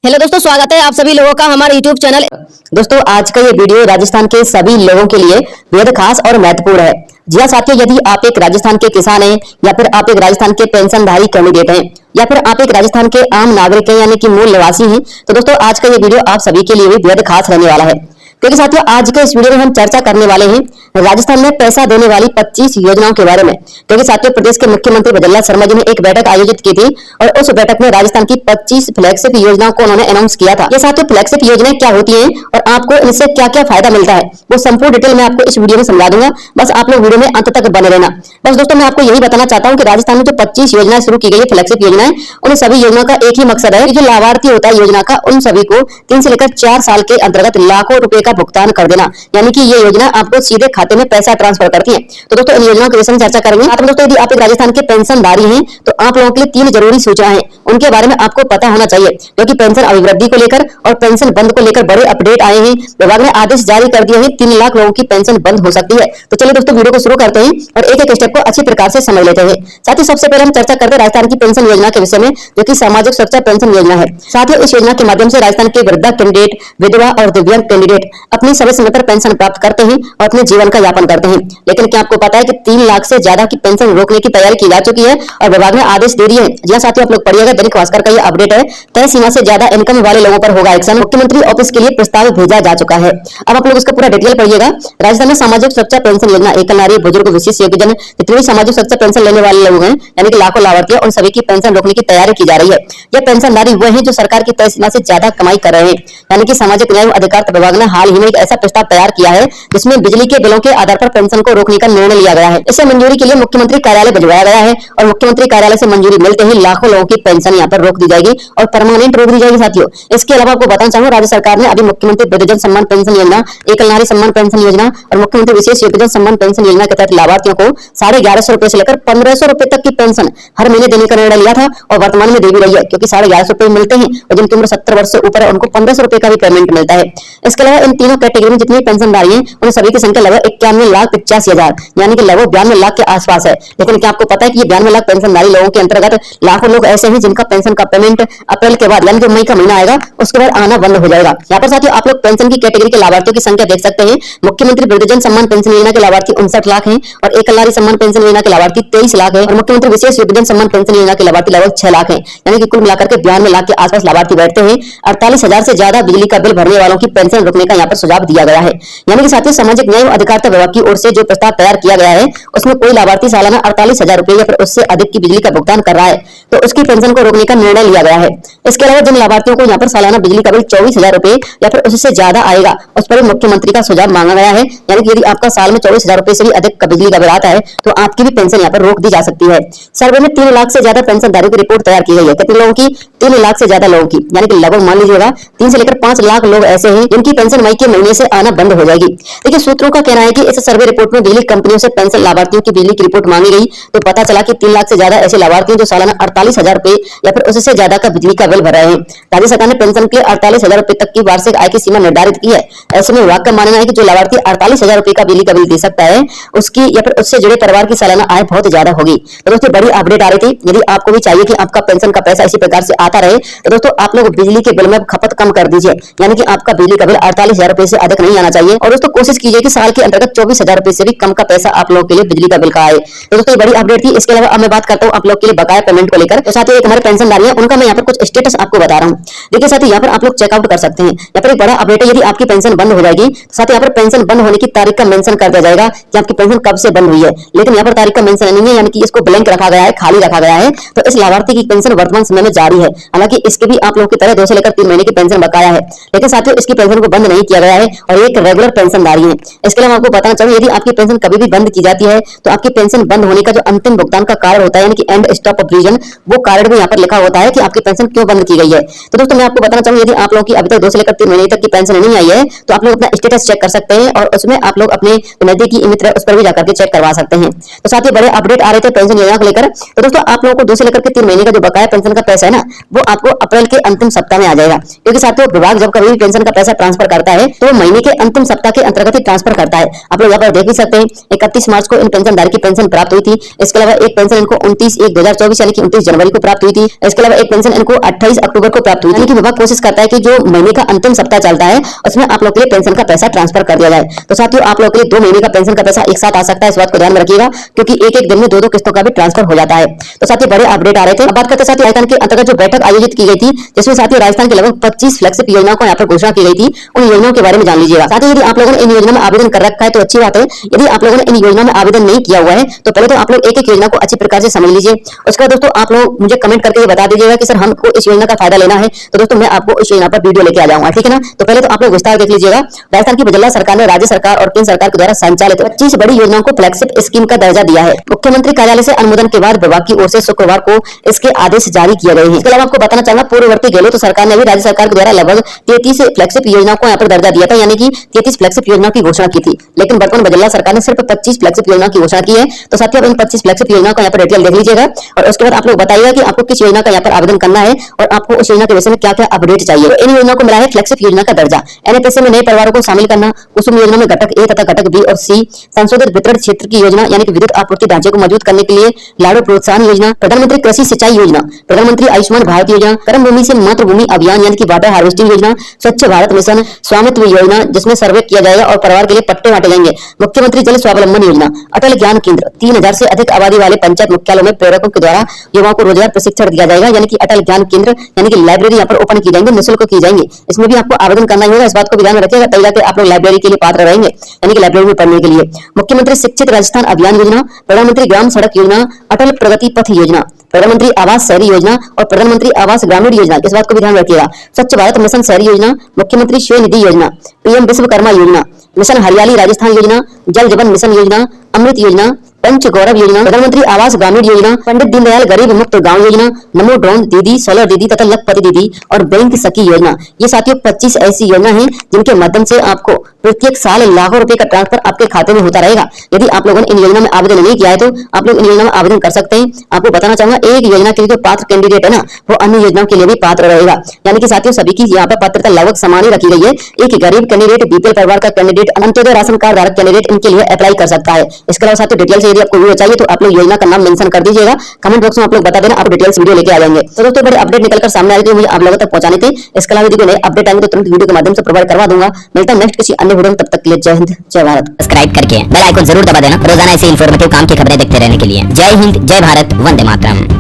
Hello दोस्तों, स्वागत है आप सभी लोगों का हमारे यूट्यूब चैनल। दोस्तों, आज का ये वीडियो राजस्थान के सभी लोगों के लिए बेहद खास और महत्वपूर्ण है। जी हाँ साथियों, यदि आप एक राजस्थान के किसान हैं या फिर आप एक राजस्थान के पेंशनधारी कैंडिडेट हैं या फिर आप एक राजस्थान के आम नागरिक हैं यानी कि मूल निवासी हैं, तो दोस्तों आज का ये वीडियो आप सभी के लिए भी बेहद खास रहने वाला है। क्योंकि साथियों, आज के इस वीडियो में हम चर्चा करने वाले हैं राजस्थान में पैसा देने वाली 25 योजनाओं के बारे में। क्योंकि साथियों, प्रदेश के मुख्यमंत्री भजनलाल शर्मा जी ने एक बैठक आयोजित की थी और उस बैठक में राजस्थान की 25 फ्लैगशिप योजनाओं को उन्होंने अनाउंस किया था। ये साथियों, फ्लैगशिप योजनाएं क्या होती हैं और आपको इनसे क्या क्या फायदा मिलता है, वो संपूर्ण डिटेल में आपको इस वीडियो में समझा दूंगा। बस आप लोग वीडियो में अंत तक बने रहना। बस दोस्तों, मैं आपको यही बताना चाहता हूँ कि राजस्थान में जो 25 योजनाएं शुरू की गई है, फ्लैगशिप योजनाएं, उन सभी योजनाओं का एक ही मकसद है कि जो लाभार्थी होता है योजना का, उन सभी को 3 से लेकर 4 साल के अंतर्गत लाखों रुपए का भुगतान कर देना। यानी कि ये योजना आपको सीधे खाते में पैसा ट्रांसफर करती है। तो दोस्तों, इन योजनाओं के विषय में चर्चा करेंगे। आप दोस्तों, यदि आप एक राजस्थान के पेंशनधारी हैं तो आप लोगों के लिए 3 जरूरी सूचनाएं हैं, उनके बारे में आपको पता होना चाहिए। क्योंकि पेंशन अभिवृद्धि को लेकर और पेंशन बंद को लेकर बड़े अपडेट आए हैं। विभाग ने आदेश जारी कर दिए हैं, 3 लाख लोगों की पेंशन बंद हो सकती है। तो चलिए दोस्तों, वीडियो को शुरू करते हैं और एक एक स्टेप को अच्छी प्रकार से समझ लेते हैं। साथ ही सबसे पहले हम चर्चा करते हैं राजस्थान की पेंशन योजना के विषय में, जो कि सामाजिक सुरक्षा पेंशन योजना है। साथ ही इस योजना के माध्यम से राजस्थान के वृद्धा कैंडिडेट, विधवा और दिव्यांग कैंडिडेट अपनी समय समय पर पेंशन प्राप्त करते हैं और अपने जीवन का यापन करते हैं। लेकिन क्या आपको पता है कि 3 लाख से ज्यादा की पेंशन रोकने की तैयारी की जा चुकी है और विभाग ने आदेश दे दिए हैं। जी हाँ साथियों, आप लोग पढ़िएगा, दैनिक भास्कर का ये अपडेट है। तय सीमा से ज्यादा इनकम वाले लोगों पर होगा एक्शन, मुख्यमंत्री ऑफिस के लिए प्रस्ताव भेजा जा चुका है। अब आप लोग इसका पूरा डिटेल पढ़िएगा। राजस्थान में सामाजिक सुरक्षा पेंशन योजना एकल नारी, बुजुर्ग, विशेष योग्यजन, जितने भी सामाजिक सुरक्षा पेंशन लेने वाले लोग हैं, यानी कि लाखों लाभार्थी, उन सभी की पेंशन रोकने की तैयारी की जा रही है। यह पेंशनधारी वो है जो सरकार की तय सीमा से ज्यादा कमाई कर रहे हैं। यानी कि सामाजिक न्याय एवं अधिकारिता विभाग ने हाल ही में एक ऐसा प्रस्ताव तैयार किया है जिसमें बिजली के बिलों के आधार पर पेंशन को रोकने का निर्णय लिया गया है। इसे मंजूरी के लिए मुख्यमंत्री कार्यालय भिजवाया गया है और मुख्यमंत्री कार्यालय से मंजूरी मिलते ही लाखों लोगों की पेंशन यहाँ पर रोक दी जाएगी और परमानेंट रोक दी जाएगी साथियों। इसके अलावा आपको बताना चाहूंगा, राज्य सरकार ने अभी मुख्यमंत्री वृद्धजन सम्मान पेंशन योजना, एकल नारी सम्मान पेंशन योजना और मुख्यमंत्री विशेष योग्यजन सम्मान पेंशन योजना के तहत लाभार्थियों को 1150 रुपए से लेकर 1500 रुपए तक की पेंशन हर महीने देने का निर्णय लिया था और वर्तमान में दे भी रही है। क्योंकि 1150 रुपए मिलते हैं और जिनकी उम्र 70 वर्ष से ऊपर है उनको 1500 रुपए का भी पेमेंट मिलता है। इसके अलावा इन तीनों कैटेगरी में जितनी पेंशनधारी हैं उन सभी की संख्या लगभग 91,85,000 यानी कि लगभग 92 लाख के आसपास है। लेकिन क्या आपको पता है कि ये 92 लाख पेंशनधारी लोगों के अंतर्गत लाखों लोग ऐसे हैं जिनका पेंशन का पेमेंट अप्रैल के बाद यानी जो मई का महीना आएगा उसके बाद आना बंद हो जाएगा। यहाँ पर साथियों, आप लोग पेंशन की कैटेगरी के लाभार्थियों की संख्या देख सकते हैं। मुख्यमंत्री वृद्धजन सम्मान पेंशन योजना के लाभार्थी 59 लाख हैं और एकल नारी सम्मान पेंशन योजना के लाभार्थी 23 लाख है और मुख्यमंत्री विशेष योग्यजन सम्मान पेंशन योजना के लाभार्थी लगभग 6 लाख है। यानी कि कुल मिलाकर के 92 लाख के आसपास लाभार्थी बैठते हैं। 48,000 से ज्यादा बिजली का बिल भरने वालों की पेंशन रोकने का यहाँ पर सुझाव दिया गया है। यानी कि साथियों, सामाजिक न्याय एवं अधिकारिता विभाग की ओर से जो प्रस्ताव तैयार किया गया है उसमें कोई लाभार्थी सालाना 48,000 रुपए या फिर उससे अधिक की बिजली का भुगतान कर रहा है तो उसकी पेंशन को रोकने का निर्णय लिया गया है। इसके अलावा जिन लाभार्थियों को यहाँ पर सालाना बिजली का बिल 24,000 रुपए या फिर उससे ज्यादा आएगा उस पर मुख्यमंत्री का सुझाव मांगा गया है। यानी कि यदि आपका साल में 24,000 रुपए से भी अधिक का बिजली का बिल आता है तो आपकी भी पेंशन यहाँ पर रोक दी जा सकती है। सर्वे में 3 लाख से ज्यादा पेंशनधारियों की रिपोर्ट तैयार की गई है। कितने लोगों की? 3 लाख से ज्यादा लोगों की। यानी कि लगभग मान लीजिएगा 3 से लेकर 5 लाख लोग ऐसे हैं जिनकी पेंशन मई के महीने से आना बंद हो जाएगी। देखिए, सूत्रों का कहना है कि इस सर्वे रिपोर्ट में बिजली कंपनियों से पेंशन लाभार्थियों की बिजली की रिपोर्ट मांगी गई तो पता चला कि 3 लाख से ज्यादा ऐसे लाभार्थी हैं जो सालाना 48,000 रुपए या फिर उससे ज्यादा का बिजली का बिल भर रहे हैं। राज्य सरकार ने पेंशन के लिए 48,000 रुपए तक की वार्षिक आय की सीमा निर्धारित की है। ऐसे में विभाग का मानना है कि जो लाभार्थी 48,000 रुपए का बिजली का बिल दे सकता है उसकी या फिर उससे जुड़े परिवार की सालाना आय बहुत ज्यादा होगी। तो दोस्तों, बड़ी अपडेट आ रही थी। यदि आपको भी चाहिए कि आपका पेंशन का पैसा इसी प्रकार से आता रहे तो दोस्तों आप लोग बिजली के बिल में खपत कम कर दीजिए। यानी कि आपका बिजली का बिल 48,000 रुपए से अधिक नहीं आना चाहिए और दोस्तों कोशिश कीजिए कि साल के अंतर्गत 24,000 रुपए से भी कम का पैसा आप लोगों के लिए बिजली का बिल का आए। तो दोस्तों, ये बड़ी अपडेट थी। इसके अलावा अब मैं बात करता हूँ आप लोग के लिए बकाया पेमेंट को लेकर। तो साथ ही एक हमारे पेंशनधारी है उनका मैं यहाँ पर कुछ स्टेटस आपको बता रहा हूँ। देखिए साथी, यहाँ पर आप लोग चेकआउट कर सकते हैं। यहाँ पर एक बड़ा अपडेट है, यदि आपकी पेंशन बंद हो जाएगी साथ ही यहाँ पर पेंशन बंद होने की तारीख का मेंशन कर दिया जाएगा कि आपकी पेंशन कब से बंद हुई है। लेकिन यहाँ पर तारीख का मेंशन नहीं है, यानी कि इसको ब्लैंक रखा गया है, खाली रखा गया है। तो इस लाभार्थी की पेंशन वर्तमान समय में जारी है। हालांकि इसके भी आप लोगों की तरह 2 से लेकर 3 महीने की पेंशन बकाया है। लेकिन साथियों, इसकी पेंशन को बंद नहीं किया गया है और एक रेगुलर पेंशनधारी है। इसके लिए आपको बताना चाहिए, यदि आपकी पेंशन कभी भी बंद की जाती है तो आपकी पेंशन बंद होने का जो अंतिम भुगतान का कारण होता है यानी कि एंड स्टॉप ऑफ रीजन, वो कारण भी यहाँ पर लिखा होता है कि आपकी पेंशन क्यों बंद की गई है। तो दोस्तों, मैं आपको बताना चाहूंगा, यदि आप लोगों की अभी तक 2 से लेकर 3 महीने तक की पेंशन नहीं आई है तो आप लोग अपना स्टेटस चेक कर सकते हैं और उसमें आप लोग अपने नजदीकी मित्र उस पर भी जाकर के चेक करवा सकते हैं। तो साथ ही बड़े अपडेट आ रहे थे पेंशन योजना को लेकर। तो दोस्तों, आप लोगों को 2 से लेकर के 3 महीने का जो बकाया पेंशन का पैसा है ना, वो आपको अप्रैल के अंतिम सप्ताह में आ जाएगा। क्योंकि साथियों, विभाग जब कभी भी पेंशन का पैसा ट्रांसफर करता है तो महीने के अंतिम सप्ताह के अंतर्गत ही ट्रांसफर करता है। आप लोग यहाँ पर देख भी सकते हैं 31 मार्च को इन पेंशनधारी की पेंशन प्राप्त हुई थी। इसके अलावा एक पेंशन इनको 29/1/2024 यानी कि 29 जनवरी को प्राप्त हुई थी। इसके अलावा एक पेंशन इनको 28 अक्टूबर को प्राप्त हुई थी। विभाग कोशिश करता है कि जो महीने का अंतिम सप्ताह चलता है उसमें आप लोग के लिए पेंशन का पैसा ट्रांसफर कर दिया जाए। तो साथियों आप लोग के लिए 2 महीने का पेंशन का पैसा एक साथ आ सकता है, इस बात को ध्यान में रखिएगा, क्योंकि एक एक दिन में 2-2 किस्तों का भी ट्रांसफर हो जाता है। तो साथियों बड़े अपडेट आ रहे थे। अब बात करते हैं साथियों राजस्थान के अंतर्गत जो बैठक आयोजित की गई थी, जिसमें साथियों राजस्थान के लगभग 25 फ्लैगशिप योजनाओं को यहाँ पर घोषणा की गई थी। उन योजनाओं के बारे में जान लीजिएगा। साथियों यदि आप लोगों ने इन योजना में आवेदन कर रखा है तो अच्छी बात है। यदि आप लोगों ने इन योजना में आवेदन नहीं किया हुआ है तो पहले तो आप लोग एक एक योजना को अच्छी प्रकार से समझ लीजिए। उसके बाद दोस्तों आप लोग मुझे कमेंट करके ये बता दीजिएगा कि सर हमको इस योजना का फायदा लेना है, तो दोस्तों मैं आपको इस योजना पर वीडियो लेके आ जाऊंगा, ठीक है ना। तो पहले तो आप लोग विस्तार देख लीजिएगा। राजस्थान की बजल्ला सरकार ने राज्य सरकार और केंद्र सरकार के द्वारा संचालित 25 बड़ी योजनाओं को फ्लैगशिप स्कीम का दर्जा दिया है। मुख्यमंत्री कार्यालय से अनुमोदन के बाद विभाग की ओर से शुक्रवार को इसके आदेश जारी किए गए हैं। इसके अलावा आपको बताना चाहूंगा पूर्ववर्ती गहलोत सरकार ने भी राज्य सरकार के द्वारा लगभग 33 फ्लैगशिप योजनाओं को यहाँ पर दर्जा दिया था, यानी कि 33 फ्लैगशिप योजनाओं की घोषणा की थी। लेकिन वर्तमान बजल्ला सरकार ने सिर्फ 25 फ्लैगशिप योजनाओं की घोषणा की है। तो साथियों इन 25 फ्लैगशिप योजनाओं का यहाँ पर डिटेल देख लीजिएगा और उसके बाद आप लोग बताइएगा कि आपको किस योजना का यहाँ पर आवेदन करना है और आपको उस योजना के विषय में क्या क्या अपडेट चाहिए। तो इन योजनाओं को मिला है फ्लैगशिप योजना का दर्जा। एनएफएसए में नए परिवारों को शामिल करना, कुसुम योजना में घटक ए तथा घटक बी और सी, संशोधित वितरण क्षेत्र की योजना यानी कि विद्युत आपूर्ति ढांचे को मजबूत करने के लिए लाड़ू प्रोत्साहन योजना, प्रधानमंत्री कृषि सिंचाई योजना, प्रधानमंत्री आयुष्मान भारत योजना, कर्म भूमि से मातृभूमि अभियान यानी कि वाटर हार्वेस्टिंग योजना, स्वच्छ भारत मिशन, स्वामित्व योजना जिसमें सर्वे किया जाएगा और परिवार के लिए पट्टे बांटे जाएंगे, मुख्यमंत्री जल स्वावलंबन योजना, अटल ज्ञान केंद्र, 3000 से अधिक आबादी वाले पंचायत मुख्यालयों में प्रेरकों के द्वारा युवाओं को रोजगार प्रशिक्षण दिया जाएगा, यानी कि अटल ज्ञान केंद्र यानी कि लाइब्रेरी यहाँ पर ओपन की जाएंगे, निःशुल्क की जाएंगे। इसमें भी आपको आवेदन करना ही होगा, इस बात को भी ध्यान में रखिएगा, तभी जाके आप लोग लाइब्रेरी के लिए पात्र रहेंगे, यानी कि लाइब्रेरी में पढ़ने के लिए। मुख्यमंत्री शिक्षित राजस्थान अभियान योजना, प्रधानमंत्री ग्राम सड़क योजना, अटल प्रगति पथ योजना, प्रधानमंत्री आवास शहरी योजना और प्रधानमंत्री आवास ग्रामीण योजना, इस बात को भी ध्यान रखिएगा। स्वच्छ भारत मिशन शहरी योजना, मुख्यमंत्री श्रेय निधि योजना, पीएम विश्वकर्मा योजना, मिशन हरियाली राजस्थान योजना, जल जीवन मिशन योजना, अमृत योजना, पंच गौरव योजना, प्रधानमंत्री आवास ग्रामीण योजना, पंडित दीनदयाल गरीब मुक्त गांव योजना, नमो ड्रोन दीदी, सोलर दीदी तथा लखपति दीदी और बैंक सखी योजना। ये साथियों 25 ऐसी योजना है जिनके माध्यम से आपको प्रत्येक साल लाखों रुपए का ट्रांसफर आपके खाते में होता रहेगा। यदि आप लोगों ने इन योजना में आवेदन नहीं किया है तो आप लोग इन योजना में आवेदन कर सकते हैं। आपको बताना चाहूंगा एक योजना के लिए जो पात्र कैंडिडेट है ना वो अन्य योजनाओं के लिए भी पात्र रहेगा, यानी कि साथियों सभी की यहाँ पर पात्रता लगभग समान ही रखी गई है। एक गरीब कैंडिडेट, बीपीएल परिवार का कैंडिडेट, अंत्योदय राशन कार्ड धारक कैंडिडेट इनके लिए अप्लाई कर सकता है। इसके अलावा साथियों डिटेल से यदि आपको वीडियो चाहिए तो आप लोग योजना का नाम मेंशन कर दीजिएगा, कमेंट बॉक्स में आप लोग बता देना, आप डिटेल्स वीडियो लेके आ जाएंगे। तो दोस्तों बड़े अपडेट निकलकर सामने आए थे, मुझे आप लोगों तक पहुंचाने थे। इसके अलावा यदि नए अपडेट आएंगे तो तुरंत वीडियो के माध्यम से प्रोवाइड करवा दूंगा। मिलता है नेक्स्ट किसी अन्य वीडियो में, तब तक के लिए जय हिंद जय भारत। सब्सक्राइब करके बेल आइकन जरूर दबा देना रोजाना ऐसे इंफॉर्मेटिव काम की खबरें देखते रहने के लिए। जय हिंद जय भारत वंदे मातरम।